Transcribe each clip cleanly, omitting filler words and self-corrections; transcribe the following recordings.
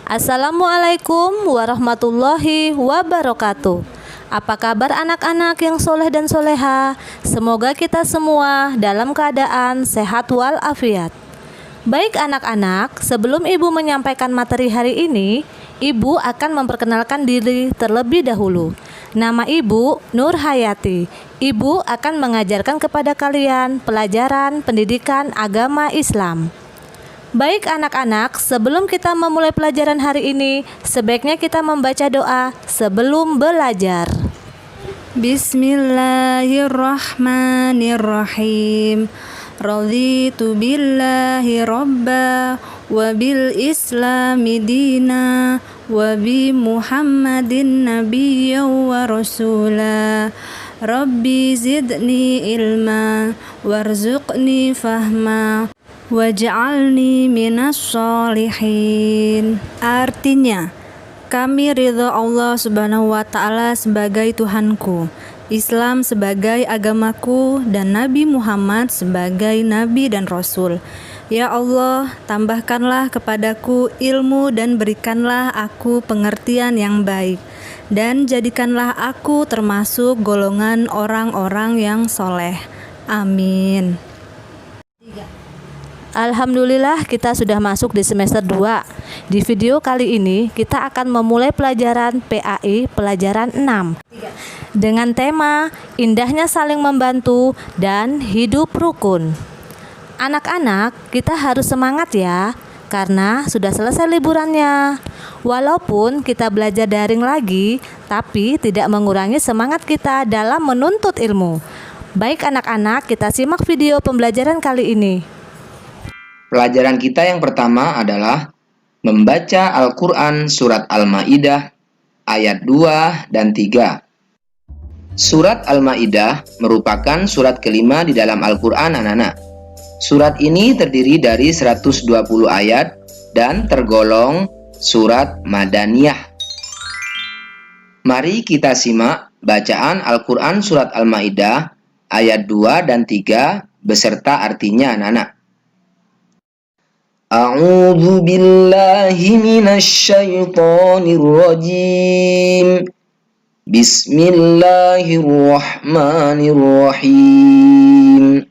Assalamualaikum warahmatullahi wabarakatuh. Apa kabar anak-anak yang soleh dan soleha? Semoga kita semua dalam keadaan sehat walafiat. Baik anak-anak, sebelum Ibu menyampaikan materi hari ini, Ibu akan memperkenalkan diri terlebih dahulu. Nama Ibu Nur Hayati. Ibu akan mengajarkan kepada kalian pelajaran pendidikan agama Islam. Baik anak-anak, sebelum kita memulai pelajaran hari ini, sebaiknya kita membaca doa sebelum belajar. Bismillahirrahmanirrahim. Raditu billahi robba wa bil islami dina wa bi Muhammadin nabiyya wa rasula. Rabbi zidni ilma warzuqni fahma waj'alni minas sholihin. Artinya, kami ridho Allah subhanahu wa ta'ala sebagai Tuhanku, Islam sebagai agamaku, dan Nabi Muhammad sebagai Nabi dan Rasul. Ya Allah, tambahkanlah kepadaku ilmu dan berikanlah aku pengertian yang baik, dan jadikanlah aku termasuk golongan orang-orang yang soleh. Amin. Alhamdulillah, kita sudah masuk di semester 2. Di video kali ini kita akan memulai pelajaran PAI pelajaran 6 dengan tema indahnya saling membantu dan hidup rukun. Anak-anak, kita harus semangat ya, karena sudah selesai liburannya. Walaupun kita belajar daring lagi, tapi tidak mengurangi semangat kita dalam menuntut ilmu. Baik anak-anak, kita simak video pembelajaran kali ini. Pelajaran kita yang pertama adalah membaca Al-Quran Surat Al-Ma'idah ayat 2 dan 3. Surat Al-Ma'idah merupakan surat kelima di dalam Al-Quran anak-anak. Surat ini terdiri dari 120 ayat dan tergolong surat Madaniyah. Mari kita simak bacaan Al-Quran Surat Al-Ma'idah ayat 2 dan 3 beserta artinya anak-anak. A'udzu billahi minasy syaithanir rajim. Bismillahirrahmanirrahim.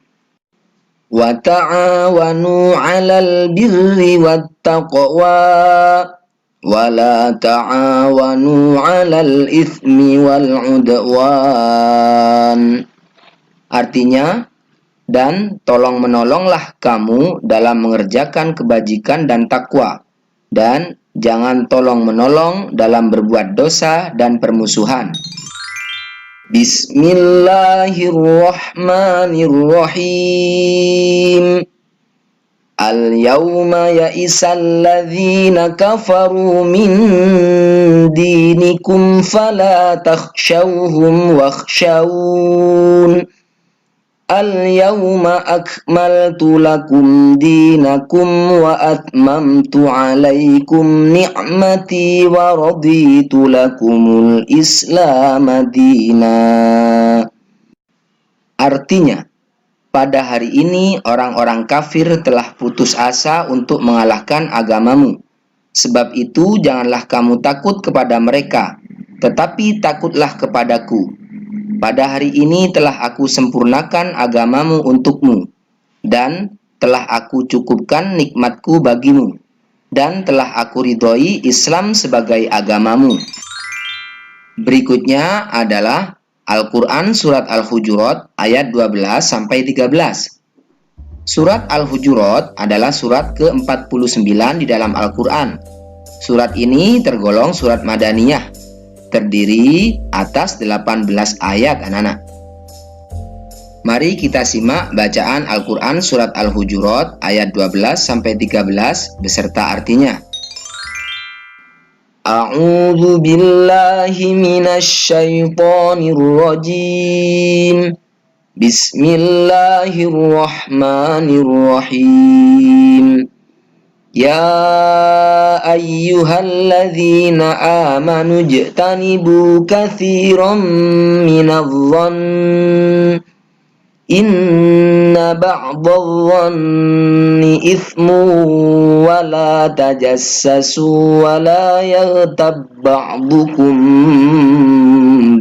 Wa ta'awanu 'alal birri wat taqwa wa la ta'awanu 'alal itsmi wal 'udwan. Artinya, dan tolong menolonglah kamu dalam mengerjakan kebajikan dan takwa, dan jangan tolong menolong dalam berbuat dosa dan permusuhan. Bismillahirrahmanirrahim. Al-yawma ya'isal ladzina kafaru min dinikum fala takhshawhum wakhshawun. Al-yawma akmaltu lakum dinakum wa atmamtu alaikum ni'mati wa raditu lakumul Islam dina. Artinya, pada hari ini orang-orang kafir telah putus asa untuk mengalahkan agamamu. Sebab itu janganlah kamu takut kepada mereka, tetapi takutlah kepadaku. Pada hari ini telah aku sempurnakan agamamu untukmu, dan telah aku cukupkan nikmatku bagimu, dan telah aku ridhoi Islam sebagai agamamu. Berikutnya adalah Al-Quran Surat Al-Hujurat ayat 12-13. Surat Al-Hujurat adalah surat ke-49 di dalam Al-Quran. Surat ini tergolong surat Madaniyah, terdiri atas 18 ayat anak-anak. Mari kita simak bacaan Al-Quran Surat Al-Hujurat ayat 12-13 beserta artinya. A'udzu billahi minasy syaithanir rajim. Bismillahirrahmanirrahim. Ya ayyuhalladzina amanu ijtanibu katsiran minadh-dhann Inna ba'dadh-dhanni ithmu wa la tajassasu wa la yaghtab ba'dukum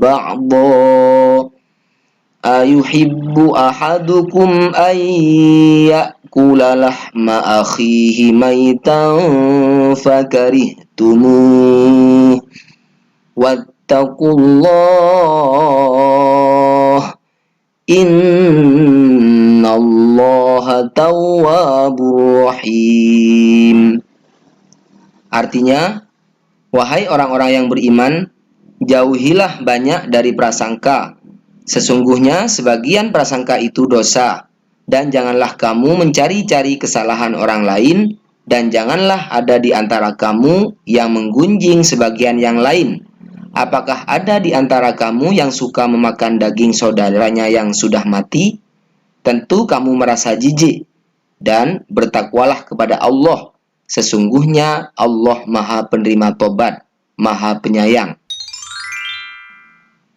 ba'dha ayuhibbu ahadukum an ya'kula lahma akhihi maitan fakarihtumuh wattaqullah innallaha tawwabur rahim. Artinya, wahai orang-orang yang beriman, jauhilah banyak dari prasangka. Sesungguhnya sebagian prasangka itu dosa. Dan janganlah kamu mencari-cari kesalahan orang lain, dan janganlah ada di antara kamu yang menggunjing sebagian yang lain. Apakah ada di antara kamu yang suka memakan daging saudaranya yang sudah mati? Tentu kamu merasa jijik, dan bertakwalah kepada Allah. Sesungguhnya Allah Maha Penerima Tobat, Maha Penyayang.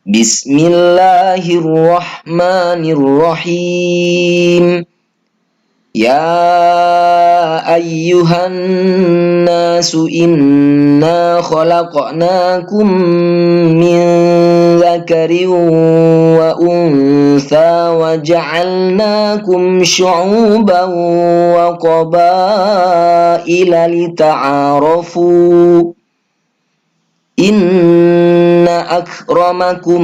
Bismillahirrahmanirrahim. Ya ayyuhan nasu inna khalaqnakum min dzakarin wa untha wa ja'alnakum syu'uban wa qabaila lita'arafu. Inna akramakum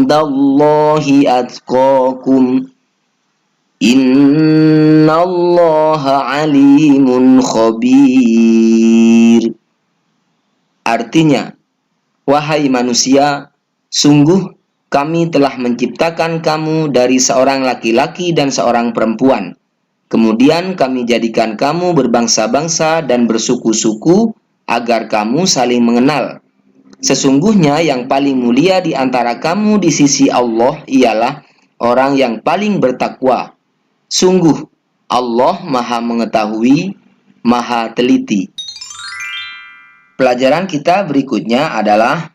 indallahi atqakum. Innallaha alimun khabir. Artinya, wahai manusia, sungguh kami telah menciptakan kamu dari seorang laki-laki dan seorang perempuan. Kemudian kami jadikan kamu berbangsa-bangsa dan bersuku-suku agar kamu saling mengenal. Sesungguhnya yang paling mulia di antara kamu di sisi Allah ialah orang yang paling bertakwa. Sungguh, Allah Maha Mengetahui, Maha Teliti. Pelajaran kita berikutnya adalah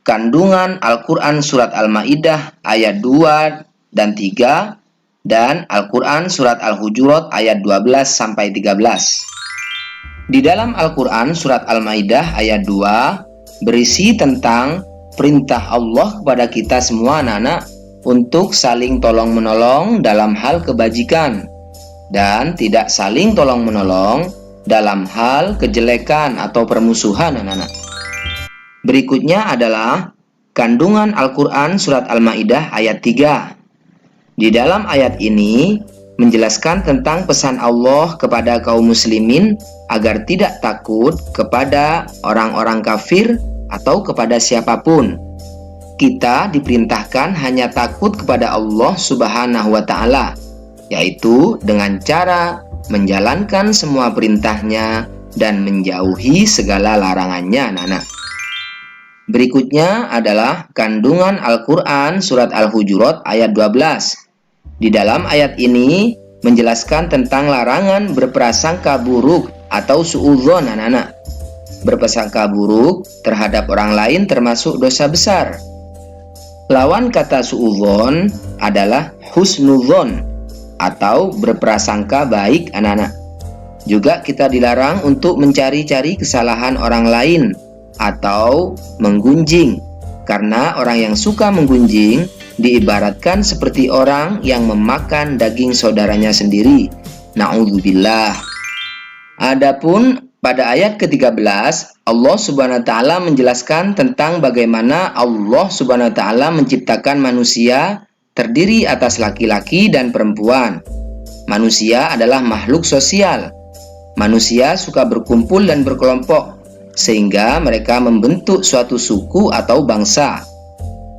kandungan Al-Quran Surat Al-Ma'idah ayat 2 dan 3 dan Al-Quran Surat Al-Hujurat ayat 12-13. Di dalam Al-Quran Surat Al-Ma'idah ayat 2 berisi tentang perintah Allah kepada kita semua anak-anak untuk saling tolong-menolong dalam hal kebajikan dan tidak saling tolong-menolong dalam hal kejelekan atau permusuhan anak-anak. Berikutnya adalah kandungan Al-Quran Surat Al-Ma'idah ayat 3. Di dalam ayat ini menjelaskan tentang pesan Allah kepada kaum muslimin agar tidak takut kepada orang-orang kafir atau kepada siapapun. Kita diperintahkan hanya takut kepada Allah Subhanahu wa Ta'ala, yaitu dengan cara menjalankan semua perintahnya dan menjauhi segala larangannya, anak-anak. Berikutnya adalah kandungan Al-Quran Surat Al-Hujurat ayat 12. Di dalam ayat ini menjelaskan tentang larangan berprasangka buruk atau suudzon, anak-anak. Berprasangka buruk terhadap orang lain termasuk dosa besar. Lawan kata suudzon adalah husnudzon atau berprasangka baik, anak-anak. Juga kita dilarang untuk mencari-cari kesalahan orang lain atau menggunjing, karena orang yang suka menggunjing diibaratkan seperti orang yang memakan daging saudaranya sendiri. Na'udzubillah. Adapun pada ayat ke-13, Allah Subhanahu wa Ta'ala menjelaskan tentang bagaimana Allah Subhanahu wa Ta'ala menciptakan manusia terdiri atas laki-laki dan perempuan. Manusia adalah makhluk sosial. Manusia suka berkumpul dan berkelompok, sehingga mereka membentuk suatu suku atau bangsa.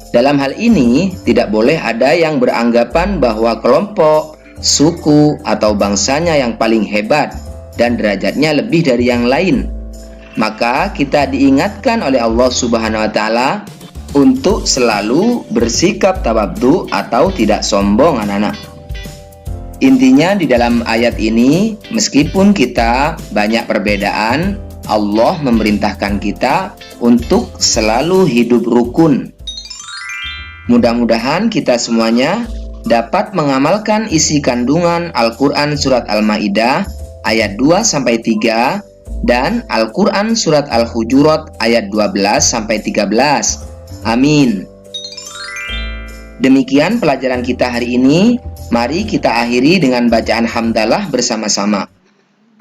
Dalam hal ini, tidak boleh ada yang beranggapan bahwa kelompok, suku, atau bangsanya yang paling hebat dan derajatnya lebih dari yang lain. Maka kita diingatkan oleh Allah Subhanahu wa Ta'ala untuk selalu bersikap tawadhu atau tidak sombong, anak-anak. Intinya di dalam ayat ini, meskipun kita banyak perbedaan, Allah memerintahkan kita untuk selalu hidup rukun. Mudah-mudahan kita semuanya dapat mengamalkan isi kandungan Al-Quran Surat Al-Ma'idah ayat 2-3 dan Al-Quran Surat Al-Hujurat ayat 12-13. Amin. Demikian pelajaran kita hari ini. Mari kita akhiri dengan bacaan hamdalah bersama-sama.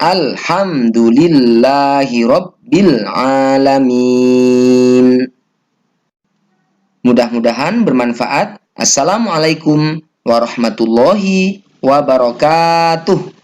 Alhamdulillahi Rabbil Alamin. Mudah-mudahan bermanfaat. Assalamualaikum warahmatullahi wabarakatuh.